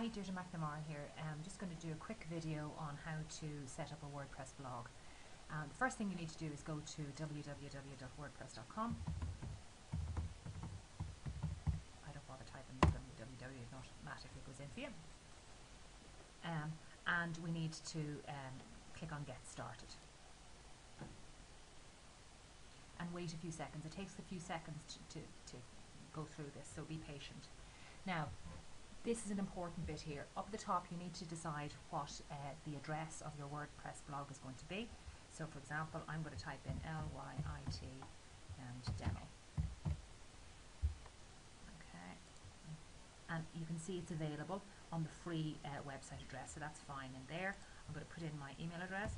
Hi, Deirdre McNamara here. I'm just going to do a quick video on how to set up a WordPress blog. The first thing you need to do is go to www.wordpress.com. I don't bother typing www, it automatically goes in for you. And we need to click on Get Started. And wait a few seconds. It takes a few seconds to go through this, so be patient. Now, this is an important bit here. Up at the top, you need to decide what the address of your WordPress blog is going to be. So, for example, I'm going to type in LYIT and demo. Okay, and you can see it's available on the free website address, so that's fine in there. I'm going to put in my email address.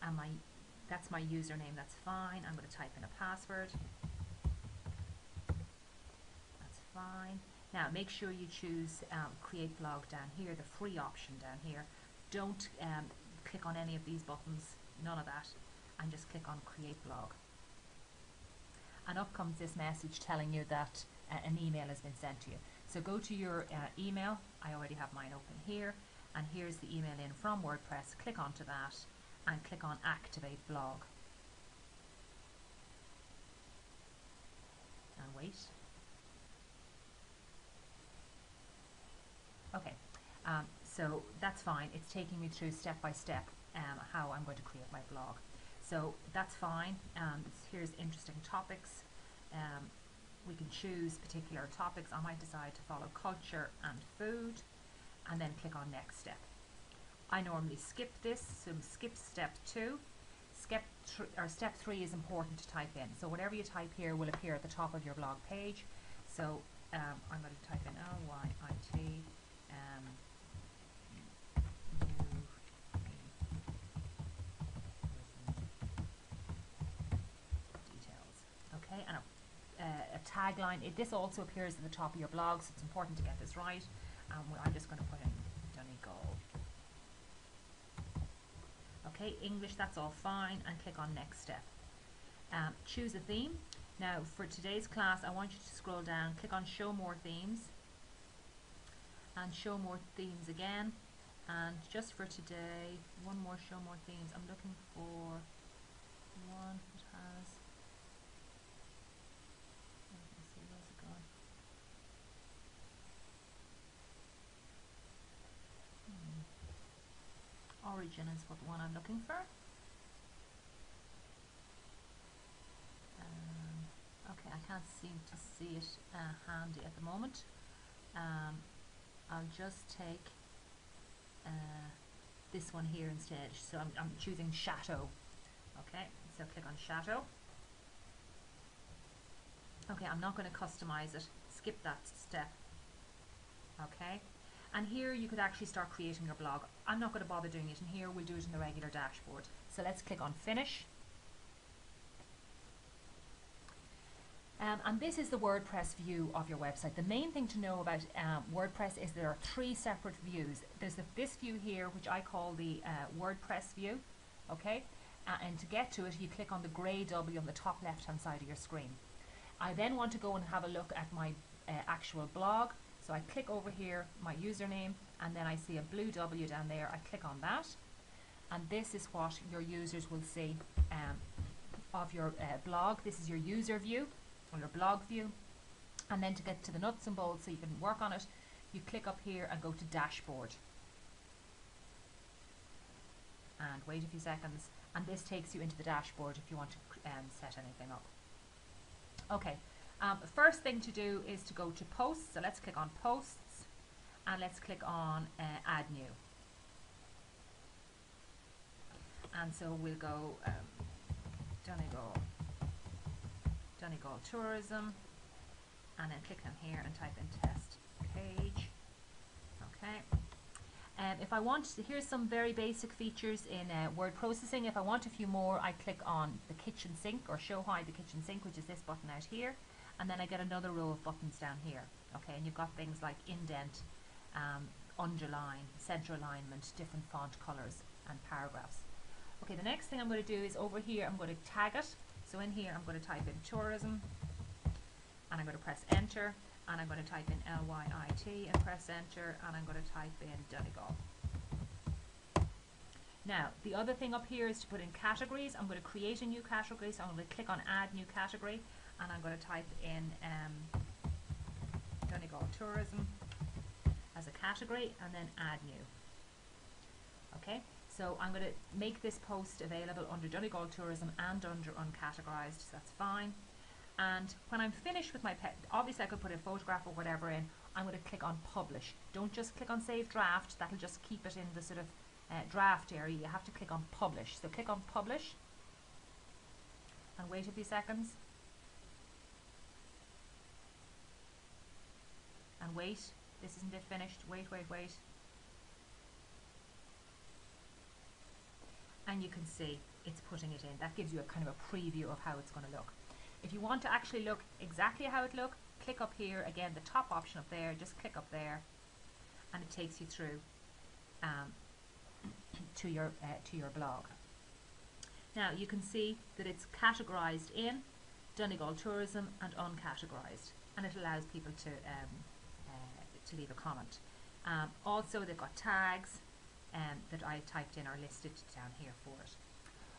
And that's my username, that's fine. I'm going to type in a password. That's fine. Now make sure you choose Create Blog down here, the free option down here. Don't click on any of these buttons, none of that, and just click on Create Blog. And up comes this message telling you that an email has been sent to you. So go to your email. I already have mine open here, and here's the email in from WordPress. Click onto that and click on Activate Blog. And wait. Okay, so that's fine. It's taking me through step by step how I'm going to create my blog. So that's fine. Here's interesting topics. We can choose particular topics. I might decide to follow culture and food, and then click on Next Step. I normally skip this, so skip step 2. Step 3 is important to type in. So whatever you type here will appear at the top of your blog page. So I'm going to type in LYIT details. Okay, and a tagline. This also appears at the top of your blog, so it's important to get this right. I'm just going to put in Donegal. Okay, English, that's all fine, and click on Next Step. Choose a theme. Now for today's class I want you to scroll down, click on Show More Themes, and Show More Themes again, and just for today, one more Show More Themes. I'm looking for one that has, let me see, where's it gone? Origin is what the one I'm looking for. Okay, I can't seem to see it handy at the moment. I'll just take this one here instead. So I'm choosing Chateau. Okay, so click on Chateau. Okay, I'm not going to customize it. Skip that step. Okay. And here you could actually start creating your blog. I'm not going to bother doing it in here, we'll do it in the regular dashboard. So let's click on Finish. And this is the WordPress view of your website. The main thing to know about WordPress is there are 3 separate views. There's this view here, which I call the WordPress view. Okay, and to get to it, you click on the grey W on the top left-hand side of your screen. I then want to go and have a look at my actual blog. So I click over here, my username, and then I see a blue W down there. I click on that, and this is what your users will see of your blog. This is your user view, or your blog view. And then to get to the nuts and bolts so you can work on it, you click up here and go to Dashboard. And wait a few seconds, and this takes you into the dashboard if you want to set anything up. Okay. The first thing to do is to go to Posts. So let's click on Posts, and let's click on Add New. And so we'll go Donegal Tourism, and then click on here and type in test page. Okay. If I want, here's some very basic features in word processing. If I want a few more, I click on the kitchen sink, or show hide the kitchen sink, which is this button out here. And then I get another row of buttons down here. Okay, and you've got things like indent, underline, center alignment, different font colors. and paragraphs. Okay, the next thing I'm going to do is over here I'm going to tag it. So in here I'm going to type in tourism, and I'm going to press enter, and I'm going to type in LYIT and press enter, and I'm going to type in Donegal. Now the other thing up here is to put in categories. I'm going to create a new category, so I'm going to click on add new category, and I'm going to type in Donegal tourism as a category, and then add new. Okay, so I'm going to make this post available under Donegal tourism and under uncategorized, so that's fine. And when I'm finished with my obviously I could put a photograph or whatever in. I'm going to click on publish. Don't just click on save draft, that'll just keep it in the sort of draft area. You have to click on publish. So click on publish and wait a few seconds. And wait, this isn't it finished. Wait. And you can see it's putting it in. That gives you a kind of a preview of how it's going to look. If you want to actually look exactly how it looks, click up here again, the top option up there, just click up there, and it takes you through to your blog. Now you can see that it's categorized in Donegal tourism and uncategorized, and it allows people to leave a comment. Also they've got tags that I typed in are listed down here for it.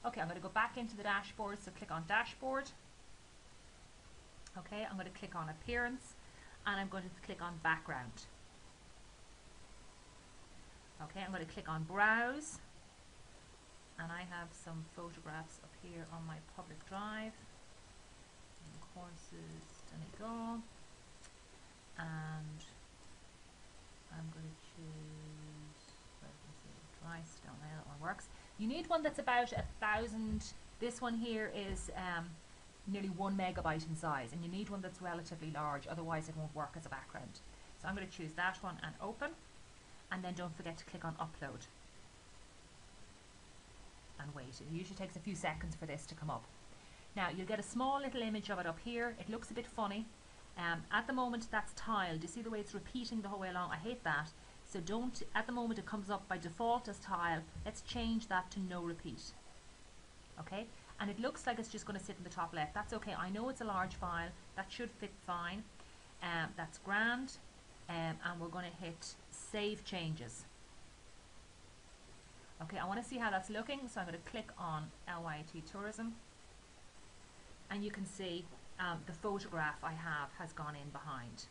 Okay, I'm going to go back into the dashboard, so click on dashboard. Okay, I'm going to click on appearance, and I'm going to click on background. Okay, I'm going to click on browse, and I have some photographs up here on my public drive. Courses, Donegal, and I'm going to choose, dry stone. Now that one works. You need one that's about 1,000. This one here is nearly 1 megabyte in size, and you need one that's relatively large, otherwise it won't work as a background. So I'm going to choose that one and open, and then don't forget to click on upload and wait. It usually takes a few seconds for this to come up. Now you'll get a small little image of it up here. It looks a bit funny. At the moment that's tiled. You see the way it's repeating the whole way along? I hate that. So don't, at the moment it comes up by default as tile. Let's change that to no repeat. Okay, and it looks like it's just going to sit in the top left. That's okay. I know it's a large file. That should fit fine. That's grand. And we're going to hit save changes. Okay, I want to see how that's looking, so I'm going to click on LYT tourism, and you can see the photograph I have has gone in behind.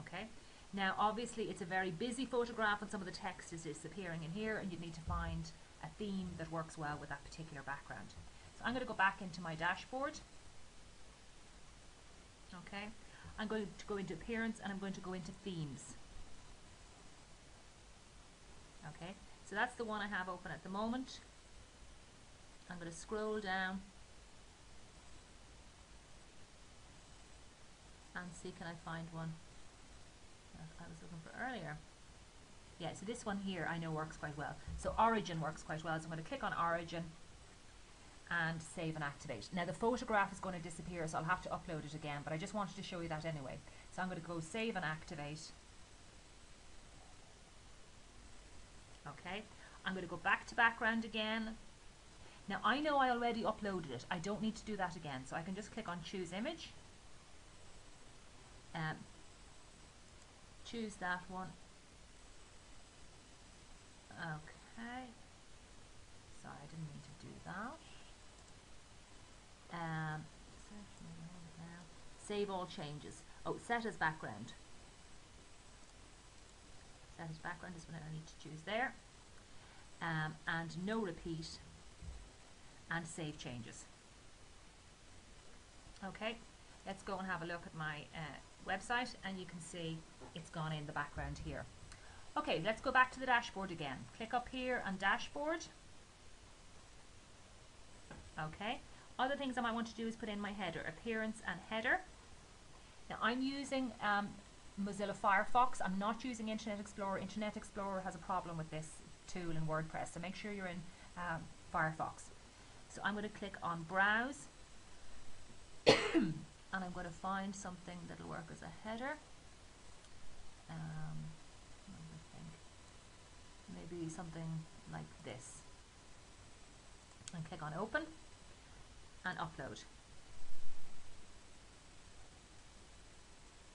Okay, now obviously it's a very busy photograph and some of the text is disappearing in here, and you need to find a theme that works well with that particular background. So I'm going to go back into my dashboard. Okay, I'm going to go into appearance, and I'm going to go into themes. Okay, so that's the one I have open at the moment. I'm going to scroll down and see, can I find one that I was looking for earlier. Yeah, so this one here I know works quite well. So origin works quite well, so I'm going to click on origin and save and activate. Now the photograph is going to disappear, so I'll have to upload it again, but I just wanted to show you that anyway. So I'm going to go save and activate. Okay, I'm going to go back to background again. Now I know I already uploaded it. I don't need to do that again, so I can just click on choose image. Choose that one. Okay, sorry, I didn't mean to do that. Save all changes. Oh, set as background. Set as background is what I need to choose there. And no repeat, and save changes. Okay, let's go and have a look at my website, and you can see it's gone in the background here. Okay, let's go back to the dashboard again. Click up here on dashboard. Okay, other things I might want to do is put in my header, appearance and header. Now I'm using Mozilla Firefox. I'm not using Internet Explorer. Internet Explorer has a problem with this tool in WordPress, so make sure you're in Firefox. So I'm going to click on browse and I'm going to find something that'll work as a header. I think maybe something like this. and click on open and upload.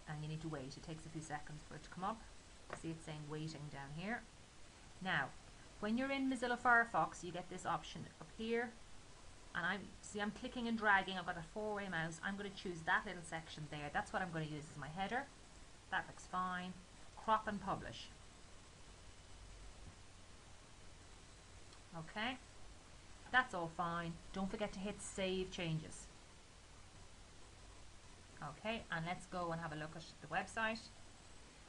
And you need to wait. It takes a few seconds for it to come up. See, it's saying waiting down here. Now, when you're in Mozilla Firefox, you get this option up here, and I'm clicking and dragging. I've got a 4-way mouse. I'm going to choose that little section there. That's what I'm going to use as my header. That looks fine. Crop and publish. Okay, that's all fine. Don't forget to hit save changes. Okay, and let's go and have a look at the website,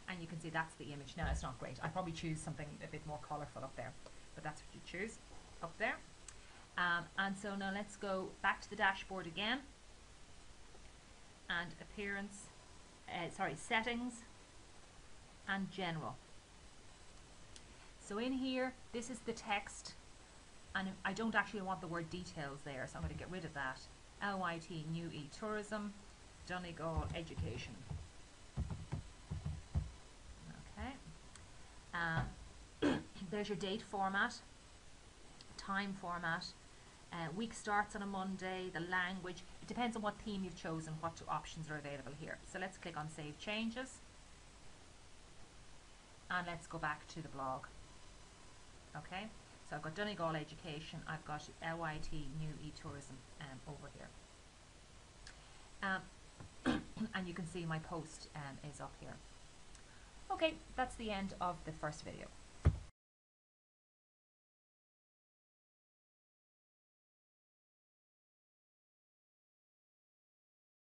and you can see that's the image. Now it's not great. I probably choose something a bit more colorful up there, but that's what you choose up there. And so now let's go back to the dashboard again, and appearance, settings and general. So in here, this is the text, and I don't actually want the word details there, so I'm going to get rid of that. LYT New E-Tourism, Donegal Education. Okay. There's your date format, time format, week starts on a Monday, the language. It depends on what theme you've chosen, what options are available here. So let's click on Save Changes, and let's go back to the blog. Okay, so I've got Donegal Education, I've got LYT New E-Tourism over here. And you can see my post is up here. Okay, that's the end of the first video.